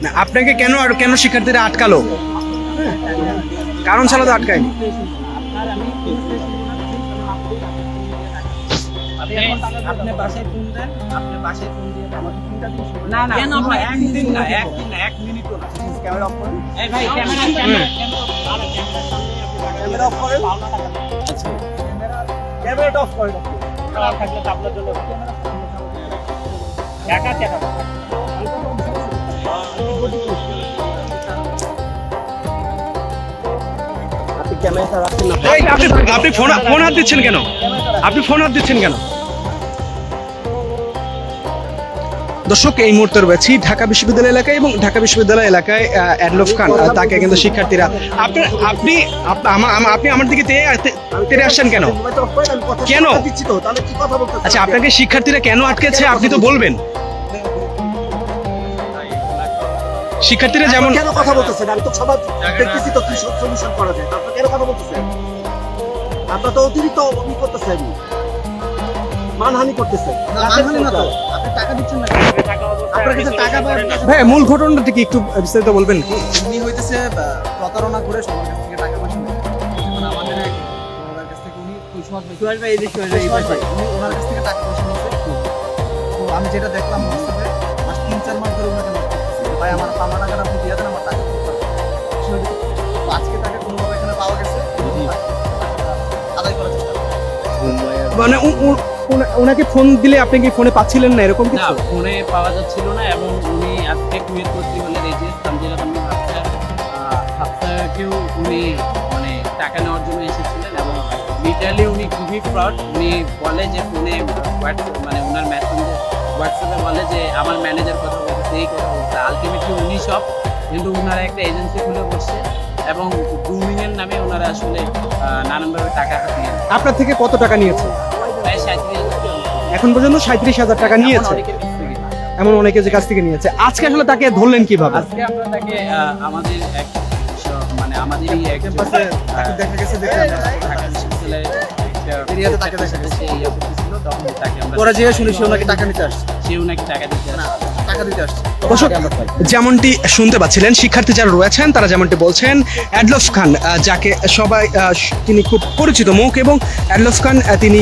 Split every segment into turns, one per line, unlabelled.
না, আপনাকে কেন আর কেন শিক্ষার্থীরা আটকালো? কারণ ছাড়া তো আটকায়।
আপনি বাসায় ফোন দেন, আপনি বাসায় ফোন দিয়ে আমাকে ফোনটা দিন। না না কেন ভাই, একদিন না, এক মিনিটও না। ক্যামেরা অফ করেন। এই ভাই ক্যামেরা অফ করেন। আচ্ছা ক্যামেরাটা অফ করেন। আর থাকলে তো আপনার জন্য একা টাকা আপনি ক্যামেরাটা রাখেন না।
আপনি ফোন হাত দিচ্ছেন কেন? আপনি ফোন হাত দিচ্ছেন কেন? দর্শক, এই মুহূর্তে রয়েছি ঢাকা বিশ্ববিদ্যালয় এলাকায় এবং ঢাকা বিশ্ববিদ্যালয় এলাকায় অ্যাডলফ খান তাকে কিন্তু শিক্ষার্থীরা আপনি আমার দিকে তেড়ে আসছেন কেন? কেন? আচ্ছা, আপনাকে শিক্ষার্থীরা কেন আটকেছে আপনি তো বলবেন। শিক্ষার্থীরা যেমন
কেন কথা বলতেছেন, আমি তো সবার দেখতেছি তো কি সলিউশন করা যায়, আপনি কেন কথা বলতেছেন? আপনারা তো অতিরিক্ত করতেছেন, মানহানি করতেছেন। মানহানি না তো, আপনি টাকা দিচ্ছেন না, আপনার কাছে টাকা পাবেন।
ভাই, মূল ঘটনাটা কি একটু বিস্তারিত বলবেন?
উনি হইতেছে প্রতারণা করে সবার কাছ থেকে টাকা পয়সা নেয়। আমাদের ওনার কাছ থেকে উনি সুহাস ভাই এই যে উনি ওনার কাছ থেকে টাকা পয়সা নিয়েছে। তো আমি যেটা দেখলাম হোয়াটসঅ্যাপে 3-4 মাস ধরে ওনাকে নক করতেছি, ভাই আমার পাওনা টাকাটা আপনি দিয়ে দেন, আমার টাকা দিতে পারবেন। তো আজকে তাকে কোনোভাবে এখানে পাওয়া গেছে, আদায় করার চেষ্টা করছি।
মানে ওনাকে ফোন দিলে আপনি কি ফোনে পাচ্ছিলেন না এরকম
না,
কিছু?
ফোনে পাওয়া যাচ্ছিল না এবং উনি আজকে কুয়েত ভর্তি হলেন। এই যে তামজিলা তামিম হাফসাকেও উনি মানে টাকা নেওয়ার জন্য এসেছিলেন এবং লিটারালি উনি খুবই ফ্রড। উনি বলে যে ফোনে মানে ওনার মেসেঞ্জার হোয়াটসঅ্যাপে বলে যে আমার ম্যানেজার কথা বলছে, এই কথা বলছে। আলটিমেটলি উনি সব, কিন্তু ওনারা একটা এজেন্সি খুলে বসছে এবং গ্রুমিংয়ের নামে ওনারা আসলে নানানভাবে টাকা নিয়ে।
আপনার থেকে কত টাকা নিয়েছে?
প্রায় 37,000
এখন পর্যন্ত 37,000 টাকা নিয়েছে, এমন অনেকের কাছ থেকে নিয়েছে। আজকে আসলে তাকে ধরলেন কিভাবে?
আজকে আমরা তাকে আমাদের এক মানে আমাদেরই এক
ক্যাম্পাসে দেখা গেছে যে
ঢাকা বিশ্ববিদ্যালয়ের একটা
এরিয়াতে তাকে দেখা গেছে।
এই ছিল, তখন তাকে আমরা
পরে যে শুনি সে ওনাকে টাকা নিতে আসছে,
সেও নাকি টাকা দিতে আসছে।
টাকা দিতে আসছে।
দর্শক, যেমনটি শুনতে পাচ্ছিলেন, শিক্ষার্থী যারা রয়েছেন তারা যেমনটি বলছেন, অ্যাডলফ খান যাকে সবাই তিনি খুব পরিচিত মুখ, এবং অ্যাডলফ খান তিনি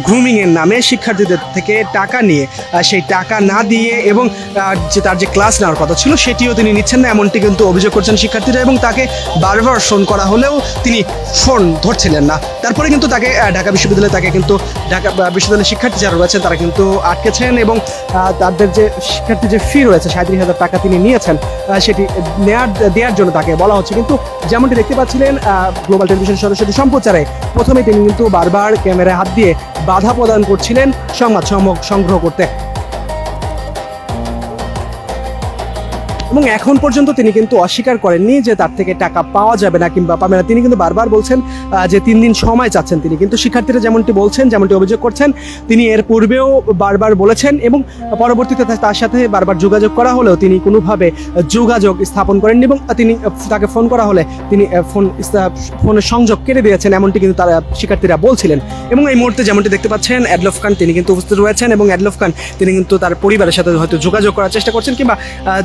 গ্রুমিং এর নামে শিক্ষার্থীদের থেকে টাকা নিয়ে সেই টাকা না দিয়ে এবং যে তার যে ক্লাস নেওয়ার কথা ছিল সেটিও তিনি নিচ্ছেন না, এমনটি কিন্তু অভিযোগ করছেন শিক্ষার্থীরা। এবং তাকে বারবার ফোন করা হলেও তিনি ফোন ধরছিলেন না। তারপরে কিন্তু তাকে ঢাকা বিশ্ববিদ্যালয়ে ঢাকা বিশ্ববিদ্যালয়ের শিক্ষার্থী যারা রয়েছেন তারা কিন্তু আটকেছেন এবং তাদের যে শিক্ষার্থী যে ফি রয়েছে 37,000 টাকা তিনি নিয়েছেন, সেটি দেওয়ার জন্য তাকে বলা হচ্ছে। কিন্তু যেমনটি দেখতে পাচ্ছিলেন গ্লোবাল টেলিভিশন সরাসরি সম্প্রচারে প্রথমে তিনি কিন্তু বারবার ক্যামেরায় হাত দিয়ে বাধা প্রদান করছিলেন সংবাদ সংগ্রহ করতে, এবং এখন পর্যন্ত তিনি কিন্তু অস্বীকার করেননি যে তার থেকে টাকা পাওয়া যাবে না কিংবা পাবে না। তিনি কিন্তু বারবার বলছেন যে 3 দিন সময় চাচ্ছেন তিনি। কিন্তু শিক্ষার্থীরা যেমনটি বলছেন, যেমনটি অভিযোগ করছেন, তিনি এর পূর্বেও বারবার বলেছেন এবং পরবর্তীতে তার সাথে বারবার যোগাযোগ করা হলেও তিনি কোনোভাবে যোগাযোগ স্থাপন করেননি এবং তিনি তাকে ফোন করা হলে তিনি ফোনের সংযোগ কেটে দিয়েছেন, এমনটি কিন্তু তারা শিক্ষার্থীরা বলছিলেন। এবং এই মুহূর্তে যেমনটি দেখতে পাচ্ছেন, অ্যাডলফ খান তিনি কিন্তু উপস্থিত রয়েছেন এবং অ্যাডলফ খান তিনি কিন্তু তার পরিবারের সাথে হয়তো যোগাযোগ করার চেষ্টা করছেন কিংবা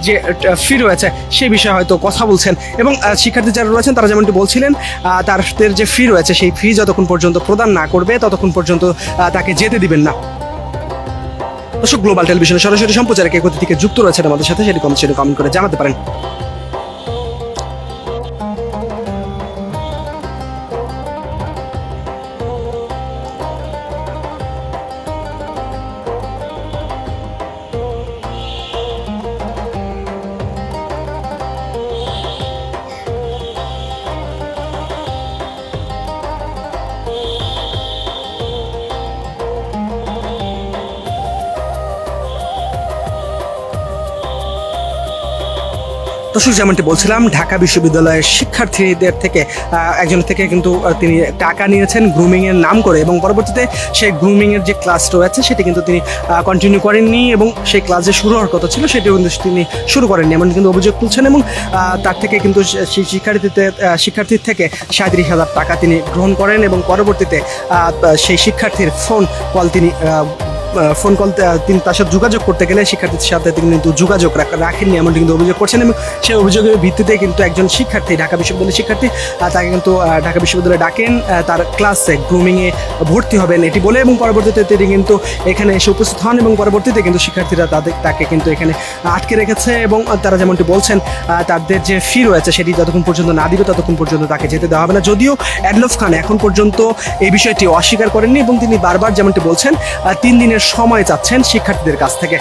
যে ফি রয়েছে সেই বিষয়ে হয়তো কথা বলছেন। এবং শিক্ষার্থী যারা রয়েছেন তারা যেমনটি বলছিলেন, তাদের যে ফি রয়েছে সেই ফি যতক্ষণ পর্যন্ত প্রদান না করবে ততক্ষণ পর্যন্ত তাকে যেতে দিবেন না। দর্শক, গ্লোবাল টেলিভিশনের সরাসরি সম্প্রচারে কে কোথা থেকে যুক্ত রয়েছেন আমাদের সাথে সেটি কমেন্ট করে জানাতে পারেন। দর্শক, যেমনটি বলছিলাম, ঢাকা বিশ্ববিদ্যালয়ের শিক্ষার্থীদের থেকে একজনের থেকে কিন্তু তিনি টাকা নিয়েছেন গ্রুমিংয়ের নাম করে, এবং পরবর্তীতে সেই গ্রুমিংয়ের যে ক্লাস রয়েছে সেটি কিন্তু তিনি কন্টিনিউ করেননি, এবং সেই ক্লাস যে শুরু হওয়ার কথা ছিল সেটিও কিন্তু তিনি শুরু করেননি, এমন কিন্তু অভিযোগ তুলছেন। এবং তার থেকে কিন্তু সেই শিক্ষার্থীর থেকে 37,000 টাকা তিনি গ্রহণ করেন, এবং পরবর্তীতে সেই শিক্ষার্থীর ফোন কল তিনি তার সাথে যোগাযোগ করতে গেলে শিক্ষার্থীর সাথে তিনি কিন্তু যোগাযোগ রাখেননি, এমনটি কিন্তু অভিযোগ করছেন। এবং সেই অভিযোগের ভিত্তিতে কিন্তু একজন শিক্ষার্থী, ঢাকা বিশ্ববিদ্যালয়ের শিক্ষার্থী, তাকে কিন্তু ঢাকা বিশ্ববিদ্যালয়ে ডাকেন তার ক্লাসে গ্রুমিংয়ে ভর্তি হবেন এটি বলে, এবং পরবর্তীতে তিনি কিন্তু এখানে এসে উপস্থিত হন, এবং পরবর্তীতে কিন্তু শিক্ষার্থীরা তাকে কিন্তু এখানে আটকে রেখেছে, এবং তারা যেমনটি বলছেন তাদের যে ফি রয়েছে সেটি যতক্ষণ পর্যন্ত না দিবে ততক্ষণ পর্যন্ত তাকে যেতে দেওয়া হবে না। যদিও অ্যাডলফ খান এখন পর্যন্ত এই বিষয়টি অস্বীকার করেননি, এবং তিনি বারবার যেমনটি বলছেন 3 দিনের সময় চাচ্ছেন শিক্ষার্থীদের কাছ থেকে।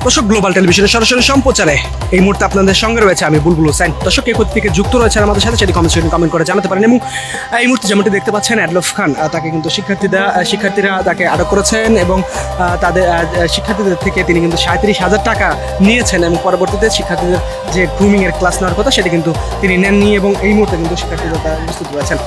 দর্শক, গ্লোবাল টেলিভিশনের সরাসরি সম্প্রচারে এই মুহূর্তে আপনাদের সঙ্গে রয়েছে আমি বুলবুল হোসেন। দর্শক, এই থেকে যুক্ত রয়েছেন আমাদের সাথে, সেটি কমেন্ট করে জানাতে পারেন। এবং এই মুহূর্তে যেমনটি দেখতে পাচ্ছেন, অ্যাডলফ খান তাকে কিন্তু শিক্ষার্থীরা তাকে আটক করেছেন, এবং তাদের শিক্ষার্থীদের থেকে তিনি কিন্তু 37,000 টাকা নিয়েছেন, এবং পরবর্তীতে শিক্ষার্থীদের যে গ্রুমিংয়ের ক্লাস নেওয়ার কথা সেটি কিন্তু তিনি নেননি, এবং এই মুহূর্তে কিন্তু শিক্ষার্থীরা তারা উপস্থিত রয়েছেন।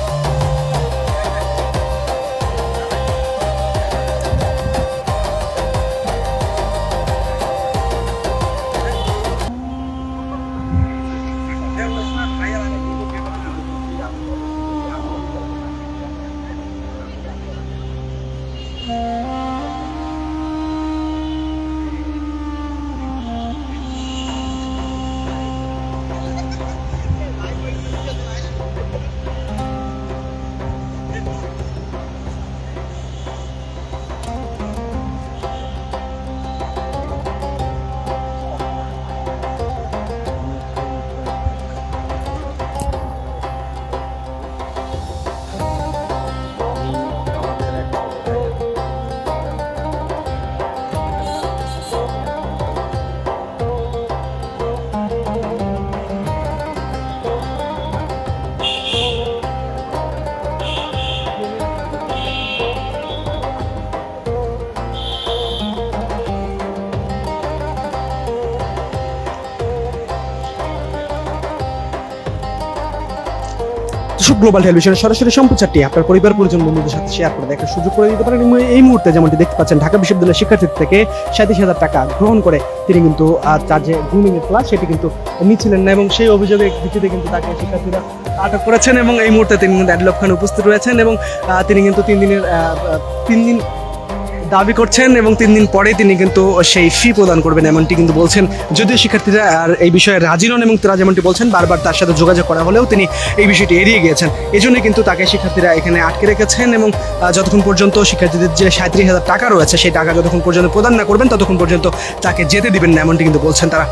গ্লোবাল টেলিভিশনের সরাসরি সম্প্রচারটি আপনার পরিবার পরিজন বন্ধুদের সাথে শেয়ার করে দেখার সুযোগ করে দিতে পারেন। এই মুহূর্তে যেমনটি দেখতে পাচ্ছেন, ঢাকা বিশ্ববিদ্যালয়ের শিক্ষার্থী থেকে 37,000 টাকা গ্রহণ করে তিনি কিন্তু তার যে গ্রুমিংয়ের ক্লাস সেটি কিন্তু নিচ্ছিলেন না, এবং সেই অভিযোগের ভিত্তিতে কিন্তু তাকে শিক্ষার্থীরা আটক করেছেন, এবং এই মুহূর্তে তিনি কিন্তু অ্যাডলফ খান উপস্থিত রয়েছেন, এবং তিনি কিন্তু 3 দিন দাবি করছেন, এবং 3 দিন পরে তিনি কিন্তু সেই ফি প্রদান করবেন এমনটি কিন্তু বলছেন। যদিও শিক্ষার্থীরা আর এই বিষয়ে রাজি নন, এবং তারা যেমনটি বলছেন বারবার তার সাথে যোগাযোগ করা হলেও তিনি এই বিষয়টি এড়িয়ে গিয়েছেন। এই জন্যই কিন্তু তাকে শিক্ষার্থীরা এখানে আটকে রেখেছেন, এবং যতক্ষণ পর্যন্ত শিক্ষার্থীদের যে 37,000 টাকা রয়েছে সেই টাকা যতক্ষণ পর্যন্ত প্রদান না করবেন ততক্ষণ পর্যন্ত তাকে যেতে দিবেন না এমনটি কিন্তু বলছেন তারা।